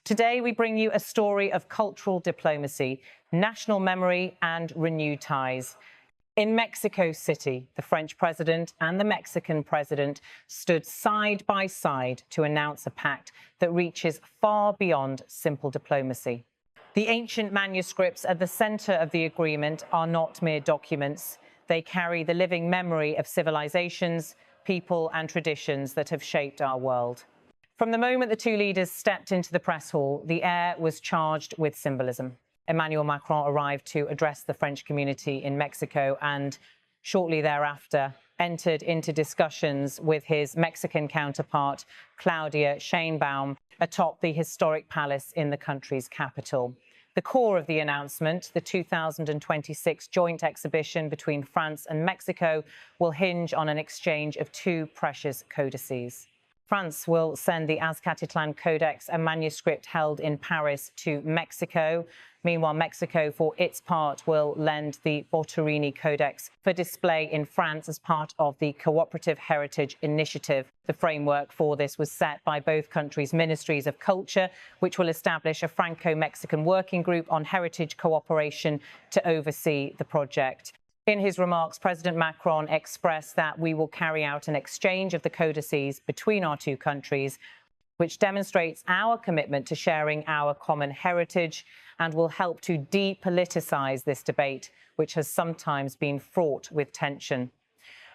Today, we bring you a story of cultural diplomacy, national memory, and renewed ties. In Mexico City, the French president and the Mexican president stood side by side to announce a pact that reaches far beyond simple diplomacy. The ancient manuscripts at the center of the agreement are not mere documents. They carry the living memory of civilizations, people, and traditions that have shaped our world. From the moment the two leaders stepped into the press hall, the air was charged with symbolism. Emmanuel Macron arrived to address the French community in Mexico and shortly thereafter entered into discussions with his Mexican counterpart, Claudia Sheinbaum, atop the historic palace in the country's capital. The core of the announcement, the 2026 joint exhibition between France and Mexico, will hinge on an exchange of two precious codices. France will send the Aztec Codex, a manuscript held in Paris, to Mexico. Meanwhile, Mexico, for its part, will lend the Boturini Codex for display in France as part of the Cooperative Heritage Initiative. The framework for this was set by both countries' ministries of culture, which will establish a Franco-Mexican working group on heritage cooperation to oversee the project. In his remarks, President Macron expressed that we will carry out an exchange of the codices between our two countries, which demonstrates our commitment to sharing our common heritage and will help to depoliticize this debate, which has sometimes been fraught with tension.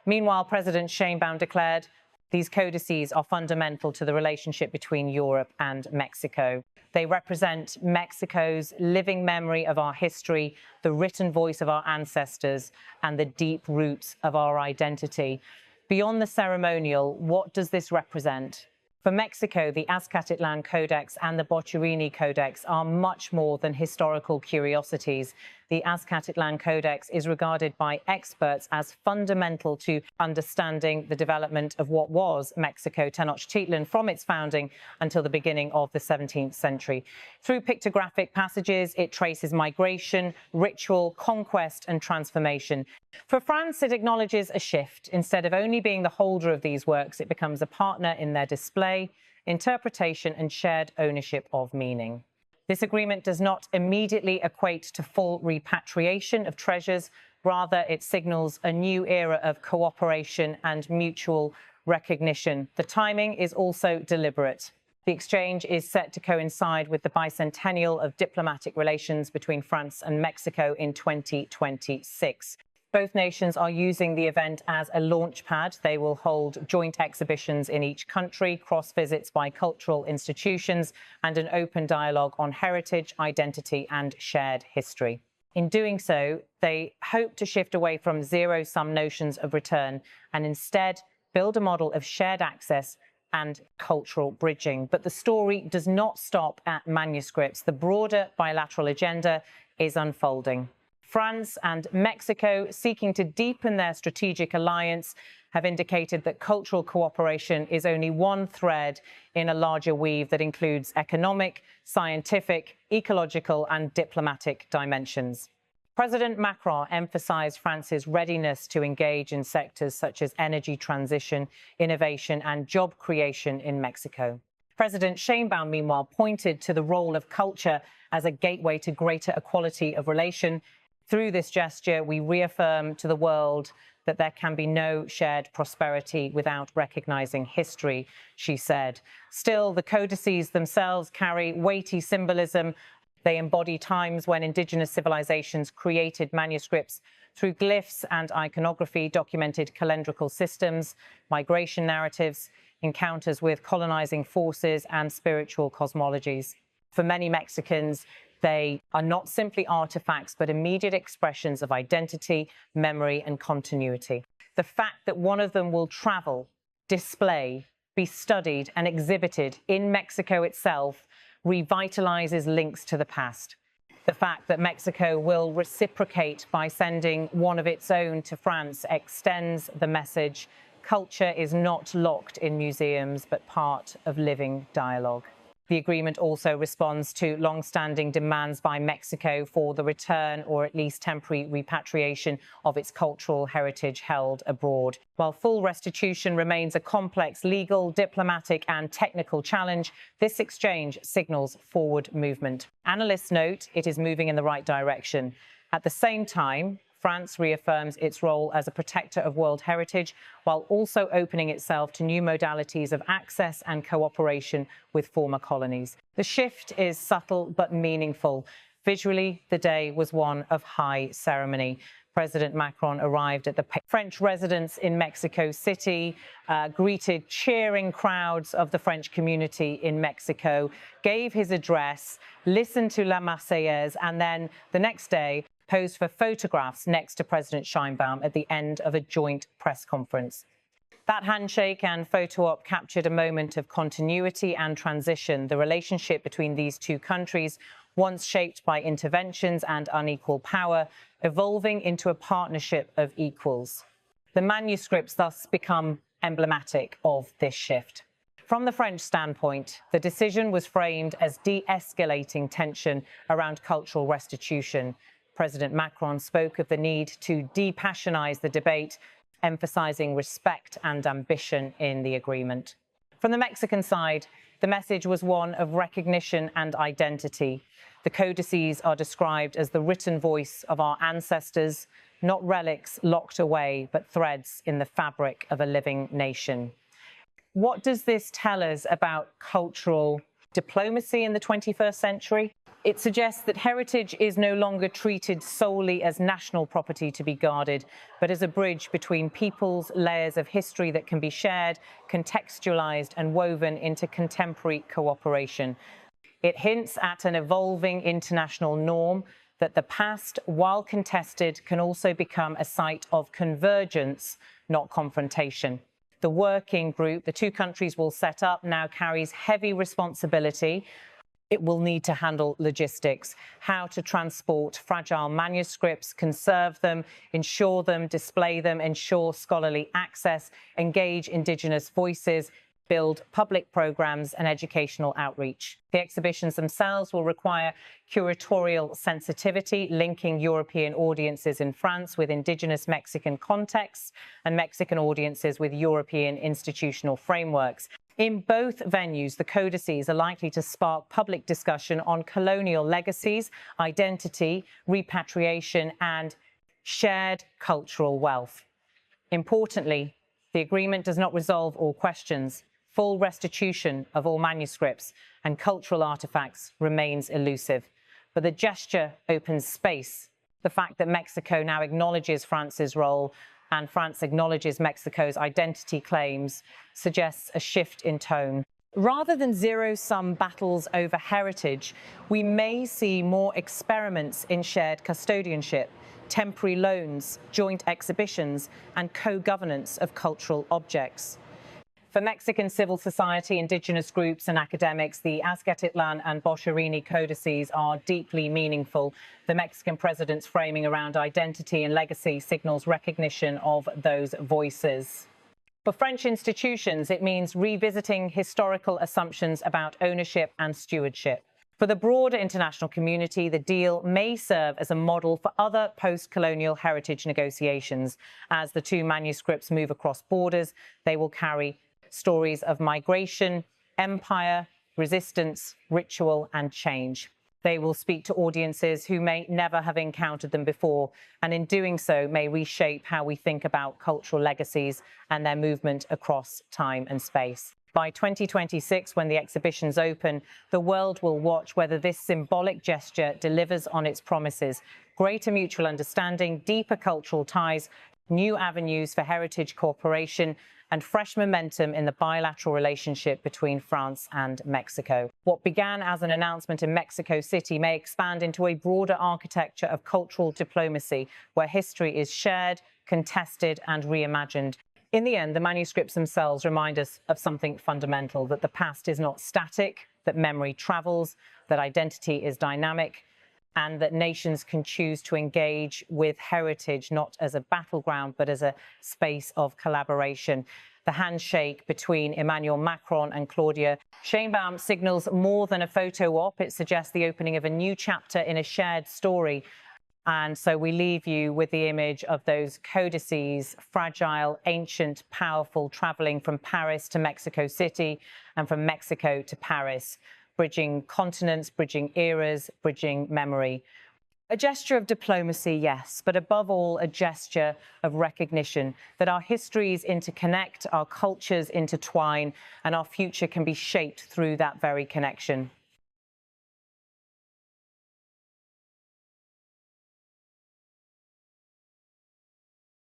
Meanwhile, President Sheinbaum declared, these codices are fundamental to the relationship between Europe and Mexico. They represent Mexico's living memory of our history, the written voice of our ancestors, and the deep roots of our identity. Beyond the ceremonial, what does this represent? For Mexico, the Azcatitlán Codex and the Boturini Codex are much more than historical curiosities. The Azcatitlán Codex is regarded by experts as fundamental to understanding the development of what was Mexico Tenochtitlan from its founding until the beginning of the 17th century. Through pictographic passages, it traces migration, ritual, conquest, and transformation. For France, it acknowledges a shift. Instead of only being the holder of these works, it becomes a partner in their display, interpretation, and shared ownership of meaning. This agreement does not immediately equate to full repatriation of treasures. Rather, it signals a new era of cooperation and mutual recognition. The timing is also deliberate. The exchange is set to coincide with the bicentennial of diplomatic relations between France and Mexico in 2026. Both nations are using the event as a launchpad. They will hold joint exhibitions in each country, cross visits by cultural institutions, and an open dialogue on heritage, identity, and shared history. In doing so, they hope to shift away from zero-sum notions of return and instead build a model of shared access and cultural bridging. But the story does not stop at manuscripts. The broader bilateral agenda is unfolding. France and Mexico, seeking to deepen their strategic alliance, have indicated that cultural cooperation is only one thread in a larger weave that includes economic, scientific, ecological, and diplomatic dimensions. President Macron emphasized France's readiness to engage in sectors such as energy transition, innovation, and job creation in Mexico. President Sheinbaum, meanwhile, pointed to the role of culture as a gateway to greater equality of relation. Through this gesture, we reaffirm to the world that there can be no shared prosperity without recognizing history, she said. Still, the codices themselves carry weighty symbolism. They embody times when indigenous civilizations created manuscripts through glyphs and iconography, documented calendrical systems, migration narratives, encounters with colonizing forces, and spiritual cosmologies. For many Mexicans, they are not simply artifacts, but immediate expressions of identity, memory, and continuity. The fact that one of them will travel, display, be studied, and exhibited in Mexico itself revitalizes links to the past. The fact that Mexico will reciprocate by sending one of its own to France extends the message: culture is not locked in museums, but part of living dialogue. The agreement also responds to long-standing demands by Mexico for the return or at least temporary repatriation of its cultural heritage held abroad. While full restitution remains a complex legal, diplomatic and technical challenge, this exchange signals forward movement. Analysts note it is moving in the right direction. At the same time, France reaffirms its role as a protector of world heritage while also opening itself to new modalities of access and cooperation with former colonies. The shift is subtle but meaningful. Visually, the day was one of high ceremony. President Macron arrived at the French residence in Mexico City, greeted cheering crowds of the French community in Mexico, gave his address, listened to La Marseillaise, and then the next day posed for photographs next to President Sheinbaum at the end of a joint press conference. That handshake and photo op captured a moment of continuity and transition. The relationship between these two countries, once shaped by interventions and unequal power, evolving into a partnership of equals. The manuscripts thus become emblematic of this shift. From the French standpoint, the decision was framed as de-escalating tension around cultural restitution. President Macron spoke of the need to depassionize the debate, emphasizing respect and ambition in the agreement. From the Mexican side, the message was one of recognition and identity. The codices are described as the written voice of our ancestors, not relics locked away, but threads in the fabric of a living nation. What does this tell us about cultural diplomacy in the 21st century? It suggests that heritage is no longer treated solely as national property to be guarded, but as a bridge between peoples, layers of history that can be shared, contextualized, and woven into contemporary cooperation. It hints at an evolving international norm that the past, while contested, can also become a site of convergence, not confrontation. The working group the two countries will set up now carries heavy responsibility. It will need to handle logistics, how to transport fragile manuscripts, conserve them, ensure them, display them, ensure scholarly access, engage Indigenous voices, build public programs and educational outreach. The exhibitions themselves will require curatorial sensitivity, linking European audiences in France with Indigenous Mexican contexts and Mexican audiences with European institutional frameworks. In both venues, the codices are likely to spark public discussion on colonial legacies, identity, repatriation, and shared cultural wealth. Importantly, the agreement does not resolve all questions. Full restitution of all manuscripts and cultural artifacts remains elusive. But the gesture opens space. The fact that Mexico now acknowledges France's role and France acknowledges Mexico's identity claims suggests a shift in tone. Rather than zero-sum battles over heritage, we may see more experiments in shared custodianship, temporary loans, joint exhibitions, and co-governance of cultural objects. For Mexican civil society, indigenous groups and academics, the Azcatitlán and Boturini codices are deeply meaningful. The Mexican president's framing around identity and legacy signals recognition of those voices. For French institutions, it means revisiting historical assumptions about ownership and stewardship. For the broader international community, the deal may serve as a model for other post-colonial heritage negotiations. As the two manuscripts move across borders, they will carry stories of migration, empire, resistance, ritual, and change. They will speak to audiences who may never have encountered them before, and in doing so may reshape how we think about cultural legacies and their movement across time and space. By 2026, when the exhibitions open, the world will watch whether this symbolic gesture delivers on its promises: greater mutual understanding, deeper cultural ties, new avenues for heritage cooperation, and fresh momentum in the bilateral relationship between France and Mexico. What began as an announcement in Mexico City may expand into a broader architecture of cultural diplomacy, where history is shared, contested, and reimagined. In the end, the manuscripts themselves remind us of something fundamental: that the past is not static, that memory travels, that identity is dynamic, and that nations can choose to engage with heritage not as a battleground, but as a space of collaboration. the handshake between Emmanuel Macron and Claudia Sheinbaum signals more than a photo op. It suggests the opening of a new chapter in a shared story. And so we leave you with the image of those codices, fragile, ancient, powerful, traveling from Paris to Mexico City and from Mexico to Paris, bridging continents, bridging eras, bridging memory. A gesture of diplomacy, yes, but above all, a gesture of recognition that our histories interconnect, our cultures intertwine, and our future can be shaped through that very connection.